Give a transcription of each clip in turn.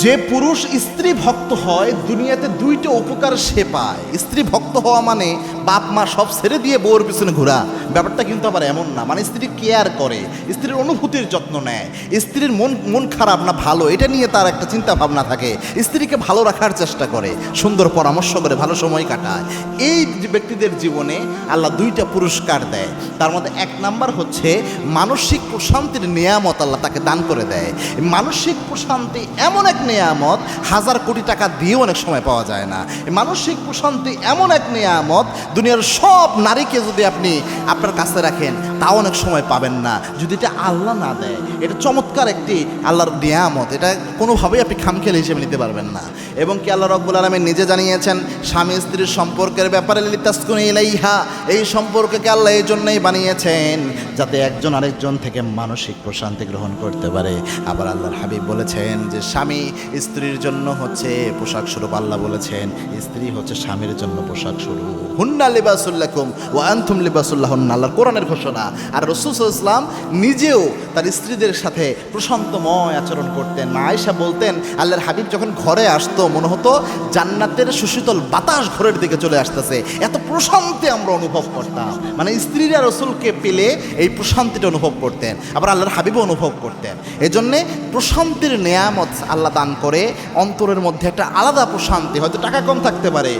যে পুরুষ স্ত্রী ভক্ত হয় দুনিয়াতে দুইটা উপকার সে পায়। স্ত্রী ভক্ত হওয়া মানে বাপ মা সব ছেড়ে দিয়ে বউর পিছনে ঘোরা, ব্যাপারটা কিন্তু আবার এমন না। মানে স্ত্রী কেয়ার করে, স্ত্রীর অনুভূতির যত্ন নেয়, স্ত্রীর মন খারাপ না ভালো এটা নিয়ে তার একটা চিন্তা ভাবনা থাকে, স্ত্রীকে ভালো রাখার চেষ্টা করে, সুন্দর পরামর্শ করে, ভালো সময় কাটায়। এই ব্যক্তিদের জীবনে আল্লাহ দুইটা পুরস্কার দেয়। তার মধ্যে এক নাম্বার হচ্ছে মানসিক প্রশান্তির নেয়ামত আল্লাহ তাকে দান করে দেয়। মানসিক প্রশান্তি এমন এক নেয়ামত হাজার কোটি টাকা দিয়েও অনেক সময় পাওয়া যায় না। মানসিক প্রশান্তি এমন এক নেয়ামত দুনিয়ার সব নারীকে যদি আপনি আপনার কাছে রাখেন তাও অনেক সময় পাবেন না, যদি এটা আল্লাহ না দেয়। এটা চমৎকার একটি আল্লাহর নেয়ামত, এটা কোনোভাবেই আপনি খামখেয়ালি হিসেবে নিতে পারবেন না। এবং কি আল্লাহ রাব্বুল আলামিন নিজে জানিয়েছেন স্বামী স্ত্রীর সম্পর্কের ব্যাপারে, লিতাসকুনু ইলাইহা, এই সম্পর্ককে আল্লাহ এই জন্যই বানিয়েছেন যাতে একজন আরেকজন থেকে মানসিক প্রশান্তি গ্রহণ করতে পারে। আবার আল্লাহর হাবিব বলেছেন যে স্বামী স্ত্রীর জন্য হচ্ছে পোশাক স্বরূপ। আল্লাহ বলেছেন স্ত্রী হচ্ছে স্বামীর জন্য পোশাক স্বরূপ। হুন্না লিবাসুল লাকুম ওয়া আনতুম লিবাসুল লাহুন্না, আল্লাহর কোরআনের ঘোষণা। আর রাসূল সাল্লাল্লাহু আলাইহি ওয়াসাল্লাম নিজেও তার স্ত্রীদের সাথে প্রশান্তময় আচরণ করতেন। মা আয়েশা বলতেন আল্লাহর হাবিব যখন ঘরে আসতো মনে হতো জান্নাতের সুশীতল বাতাস ঘরের দিকে চলে আসতেছে, এত প্রশান্তি আমরা অনুভব করতাম। মানে স্ত্রীরা রাসূলকে পেলে এই প্রশান্তিটা অনুভব করতেন, আবার আল্লাহর হাবিবও অনুভব করতেন। এজন্যে প্রশান্তির নেয়ামত আল্লাহ দান করে, অন্তরের মধ্যে একটা আলাদা প্রশান্তি। হয়তো টাকা কম থাকতে পারে,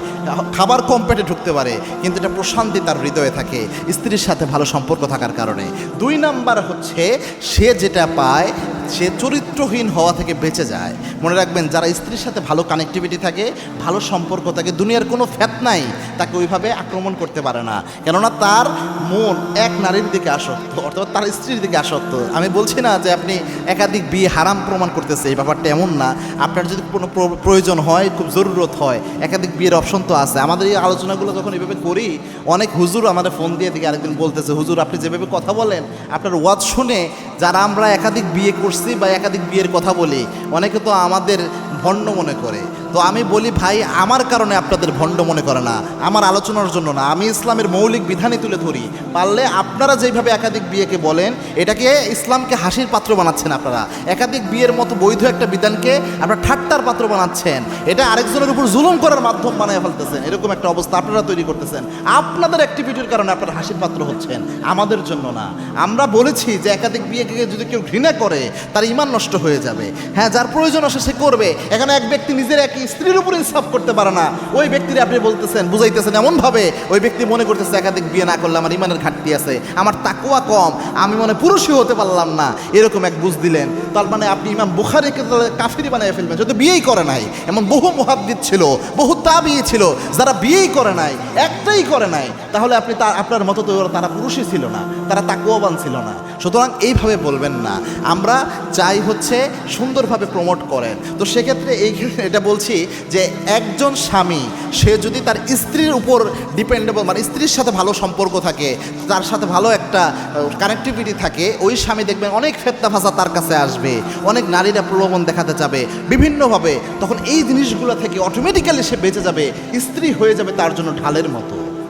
খাবার কম পেটে ঢুকতে পারে, কিন্তু এটা প্রশান্তি তার হৃদয়ে থাকে স্ত্রীর সাথে ভালো সম্পর্ক থাকার কারণে। দুই নাম্বার হচ্ছে সে যেটা পায় সে চরিত্রহীন হওয়া থেকে বেঁচে যায়। মনে রাখবেন যারা স্ত্রীর সাথে ভালো কানেক্টিভিটি থাকে, ভালো সম্পর্ক থাকে, দুনিয়ার কোনো ফেতনাই তাকে ওইভাবে আক্রমণ করতে পারে না, কেননা তার মন এক নারীর দিকে আসক্ত, অর্থাৎ তার স্ত্রীর দিকে আসক্ত। আমি বলছি না যে আপনি একাধিক বিয়ে হারাম প্রমাণ করতেছে, এই ব্যাপারটা এমন না। আপনার যদি কোনো প্রয়োজন হয়, খুব জরুরত হয়, একাধিক বিয়ের অপশন তো আছে। আমাদের এই আলোচনাগুলো যখন এইভাবে করি অনেক হুজুর আমাদের ফোন দিয়ে দিকে আরেকদিন বলতেছে, হুজুর আপনি যেভাবে কথা বলেন আপনার ওয়াজ শুনে যারা আমরা একাধিক বিয়ে করছি বা একাধিক বিয়ের কথা বলি অনেকে তো আমাদের ভণ্ড মনে করে। তো আমি বলি ভাই আমার কারণে আপনাদের ভণ্ড মনে করে না, আমার আলোচনার জন্য না, আমি ইসলামের মৌলিক বিধানই তুলে ধরি। পারলে আপনারা যেইভাবে একাধিক বিয়েকে বলেন এটাকে ইসলামকে হাসির পাত্র বানাচ্ছেন। আপনারা একাধিক বিয়ের মতো বৈধ একটা বিধানকে আপনারা ঠাট্টার পাত্র বানাচ্ছেন, এটা আরেকজনের উপর জুলুম করার মাধ্যম বানায় ফেলতেছেন। এরকম একটা অবস্থা আপনারা তৈরি করতেছেন। আপনাদের অ্যাক্টিভিটির কারণে আপনারা হাসির পাত্র হচ্ছেন, আমাদের জন্য না। আমরা বলেছি যে একাধিক বিয়েকে যদি কেউ ঘৃণা করে তার ঈমান নষ্ট হয়ে যাবে। হ্যাঁ, যার প্রয়োজন আসে সে করবে। এখানে এক ব্যক্তি নিজের এক স্ত্রীর উপর ইনসাফ করতে পারে না, ওই ব্যক্তির আপনি বলতেছেন, বুঝাইতেছেন এমনভাবে ওই ব্যক্তি মনে করতেছে একাধিক বিয়ে না করলে আমার ঈমানের ঘাটতি আছে, আমার তাকওয়া কম, আমি মনে পুরুষই হতে পারলাম না, এরকম এক বুঝ দিলেন। তার মানে আপনি ইমাম বুখারীকে কাফিরি বানিয়ে ফেলবেন, যদি বিয়েই করে নাই। এমন বহু মুহাদ্দিস ছিল, বহু তাবিঈ ছিল যারা বিয়েই করে নাই, একটাই করে নাই। তাহলে আপনি আপনার মতো তো তারা পুরুষই ছিল না, তারা তাকওয়াবান ছিল না। সুতরাং এইভাবে বলবেন না। আমরা চাই হচ্ছে সুন্দরভাবে প্রমোট করেন। তো সেক্ষেত্রে এটা বলছি যে একজন স্বামী সে যদি তার স্ত্রীর উপর ডিপেন্ডেবল, মানে স্ত্রীর সাথে ভালো সম্পর্ক থাকে, তার সাথে ভালো একটা কানেক্টিভিটি থাকে, ওই স্বামী দেখবেন অনেক ফেতনা ফাসাদ তার কাছে আসবে, অনেক নারীরা প্রলোভন দেখাতে যাবে বিভিন্নভাবে, তখন এই জিনিসগুলো থেকে অটোমেটিক্যালি সে বেঁচে যাবে, স্ত্রী হয়ে যাবে তার জন্য ঢালের মতো।